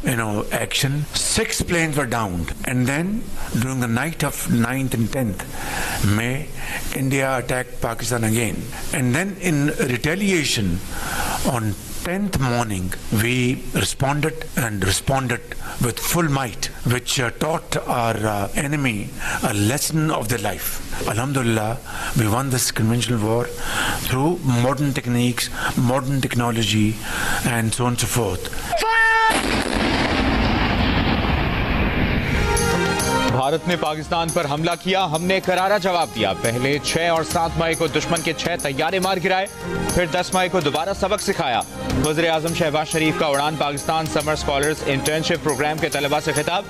action. 6 planes were downed. And then during the night of 9th and 10th May, India attacked Pakistan again. And then in retaliation on 10th morning, we responded with full might, which taught our enemy a lesson of their life. Alhamdulillah, we won this conventional war through modern techniques, modern technology, and so on and so forth. Bharat ने पाकिस्तान पर हमला किया, हमने करारा जवाब दिया। पहले 6 और 7 मई को दुश्मन के 6 तैयारे मार गिराए, फिर 10 मई को दोबारा सबक सिखाया। वज़ीर आज़म शहबाज शरीफ का उड़ान Pakistan summer scholars internship program के तलबा से खिताब।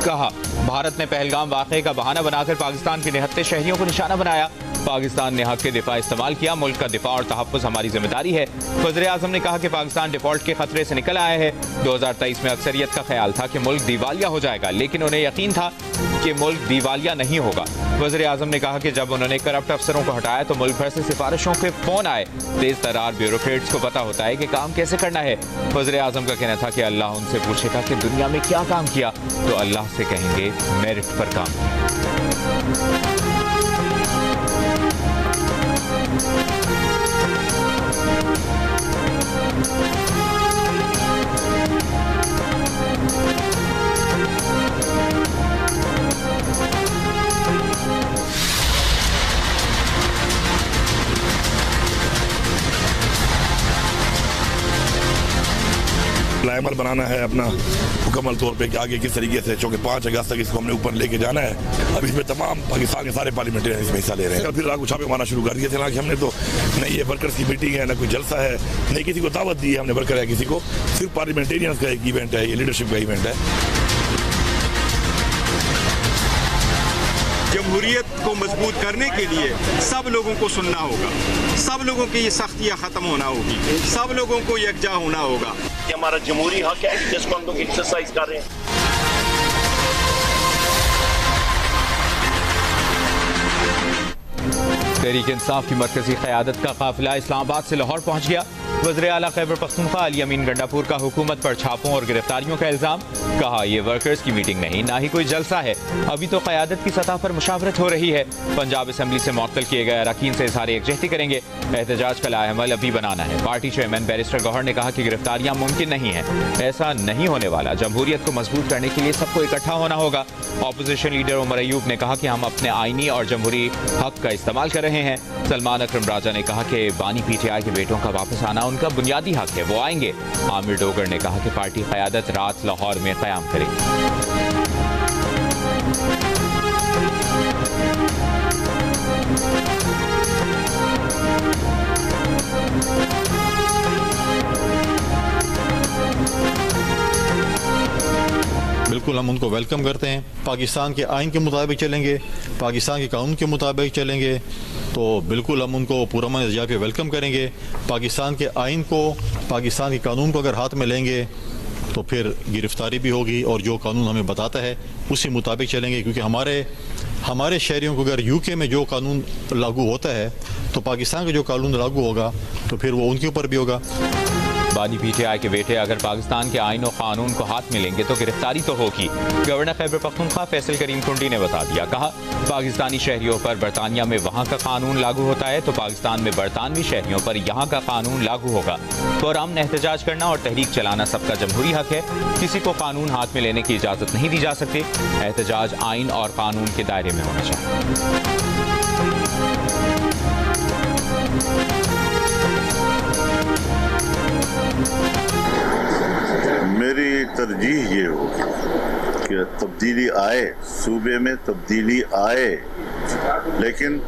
कहा, भारत ने पहलगाम वाक़े का बहाना बनाकर पाकिस्तान के निहत्ते शहरियों को निशाना बनाया। पाकिस्तान ने हक के दिफा इस्तेमाल किया। मुल्क का दिफा और तहफ़्फ़ुज़ हमारी जिम्मेदारी है। वज़ीर आज़म ने कहा कि पाकिस्तान डिफ़ॉल्ट के खतरे से निकल आया है। 2023 में अक्सरियत का ख्याल था कि मुल्क दिवालिया हो जाएगा, लेकिन उन्हें यकीन था कि मुल्क दिवालिया नहीं होगा। वज़ीर आज़म ने कहा कि जब उन्होंने करप्ट अफसरों को हटाया तो मुल्क भर से सिफारिशों के फ़ोन आए। तेज़ तरार ब्यूरोक्रेट्स को पता होता है कि काम कैसे करना है। वज़ीर आज़म का कहना था कि अल्लाह उनसे पूछेगा कि दुनिया में क्या काम किया, तो अल्लाह से कहेंगे मेरिट पर काम किया। प्लान बनाना है अपना मुकम्मल तौर पे कि आगे किस तरीके से, चूँकि 5 अगस्त तक इसको हमने ऊपर लेके जाना है। अब इसमें तमाम पाकिस्तान के सारे पार्लियामेंटेरियन इसमें हिस्सा ले रहे हैं। फिर रात को छापे मारना शुरू कर दिए थे। हालांकि हमने तो नहीं ये वर्कर्स की मीटिंग है, ना कोई जलसा है, नहीं किसी को दावत दी है हमने वर्कर है किसी को, सिर्फ पार्लियामेंटेरियंस का एक इवेंट है, ये लीडरशिप का इवेंट है। जमहूरियत को मजबूत करने के लिए सब लोगों को सुनना होगा, सब लोगों की ये सख्तियाँ ख़त्म होना होगी, सब लोगों को यकजा होना होगा। ये हमारा जमहूरी हक है जिसको हम लोग एक्सरसाइज कर रहे हैं। तहरीक इंसाफ की मरकजी क़यादत का काफिला इस्लामाबाद से लाहौर पहुँच गया। वज़ीर आला खैबर पख्तूनख्वा अली अमीन गंडापुर का हुकूमत पर छापों और गिरफ्तारियों का इल्ज़ाम। कहा, ये वर्कर्स की मीटिंग नहीं, ना ही कोई जलसा है, अभी तो क़यादत की सतह पर मुशावरत हो रही है। पंजाब असम्बली से मुअत्तल किए गए अरकान से इज़हार यकजहती करेंगे। एहतजाज का लाएहमल अभी बनाना है। पार्टी चेयरमैन बैरिस्टर गौहर ने कहा कि गिरफ्तारियां मुमकिन नहीं है, ऐसा नहीं होने वाला। जमहूरियत को मजबूत करने के लिए सबको इकट्ठा होना होगा। अपोजिशन लीडर उमर अयूब ने कहा कि हम अपने आइनी और जमहूरी हक का इस्तेमाल कर रहे हैं। सलमान अकरम राजा ने कहा कि बानी PTI के बेटों का वापस आना उनका बुनियादी हक है, वो आएंगे। आमिर डोगर ने कहा कि पार्टी क़यादत रात लाहौर में क़याम करेगी। बिल्कुल हम उनको वेलकम करते हैं। पाकिस्तान के आइन के मुताबिक चलेंगे, पाकिस्तान के कानून के मुताबिक चलेंगे, तो बिल्कुल हम उनको पूरा मन इज़्ज़ा पे वेलकम करेंगे। पाकिस्तान के आइन को, पाकिस्तान के कानून को अगर हाथ में लेंगे तो फिर गिरफ्तारी भी होगी, और जो कानून हमें बताता है उसी मुताबिक चलेंगे। क्योंकि हमारे शहरियों को अगर UK में जो कानून लागू होता है तो पाकिस्तान का जो कानून लागू होगा तो फिर वो उनके ऊपर भी होगा। बानी PTI के बेटे अगर पाकिस्तान के आइन और कानून को हाथ में लेंगे तो गिरफ्तारी तो होगी। गवर्नर खैबर पख्तूनख्वा फैसल करीम कुंडी ने बता दिया। कहा, पाकिस्तानी शहरियों पर बरतानिया में वहाँ का कानून लागू होता है तो पाकिस्तान में बरतानवी शहरियों पर यहाँ का कानून लागू होगा। पुरअमन एहतजाज करना और तहरीक चलाना सबका जमहूरी हक है, किसी को कानून हाथ में लेने की इजाज़त नहीं दी जा सकती। एहतजाज आइन और कानून के दायरे में होना चाहिए। मेरी तरजीह ये होगी कि तब्दीली आए, सूबे में तब्दीली आए, लेकिन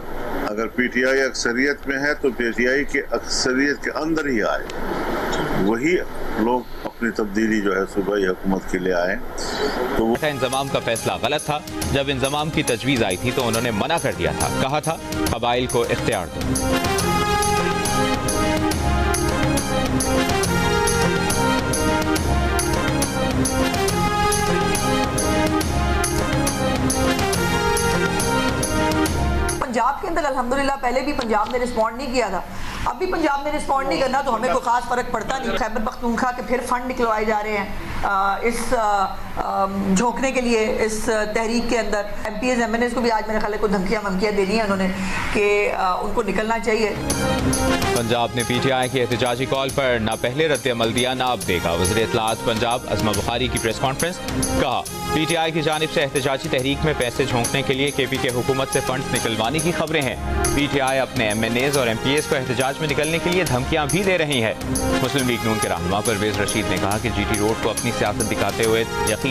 अगर PTI अक्सरियत में है तो PTI के अक्सरियत के अंदर ही आए, वही लोग अपनी तब्दीली जो है सूबाई हुकूमत के लिए आए। तो इंज़माम का फैसला गलत था। जब इंज़माम की तजवीज़ आई थी तो उन्होंने मना कर दिया था, कहा था कबाइल को इख्तियार दो। पंजाब के अंदर अल्हम्दुलिल्लाह पहले भी पंजाब ने रिस्पॉन्ड नहीं किया था। اب بھی پنجاب نے رسپونڈ نہیں کرنا تو ہمیں کوئی خاص فرق پڑتا نہیں. خیبر پختونخوا کے پھر فنڈ نکلوائے جا رہے ہیں اس جھونکنے کے لیے اس تحریک کے اندر. MPAs MNAs کو بھی آج میرے خیال ہے کو دھمکیاں دے دی ہیں انہوں نے کہ ان کو نکلنا چاہیے. پنجاب نے پی ٹی آئی کی احتجاجی کال پر نہ پہلے رد عمل دیا نہ اب دے گا. وزیر اطلاعات پنجاب عظمہ بخاری کی پریس کانفرنس. کہا پی ٹی آئی کی جانب سے احتجاجی تحریک میں پیسے جھونکنے کے لیے کے پی کے حکومت سے فنڈز نکلوانے کی خبریں ہیں. پی ٹی آئی اپنے ایم این ایز اور ایم پی ایز کو احتجاج میں نکلنے کے لیے دھمکیاں بھی دے رہی ہے. مسلم لیگ نون کے رہنما پرویز رشید نے کہا کہ جی ٹی روڈ کو اپنی سیاست دکھاتے ہوئے یقین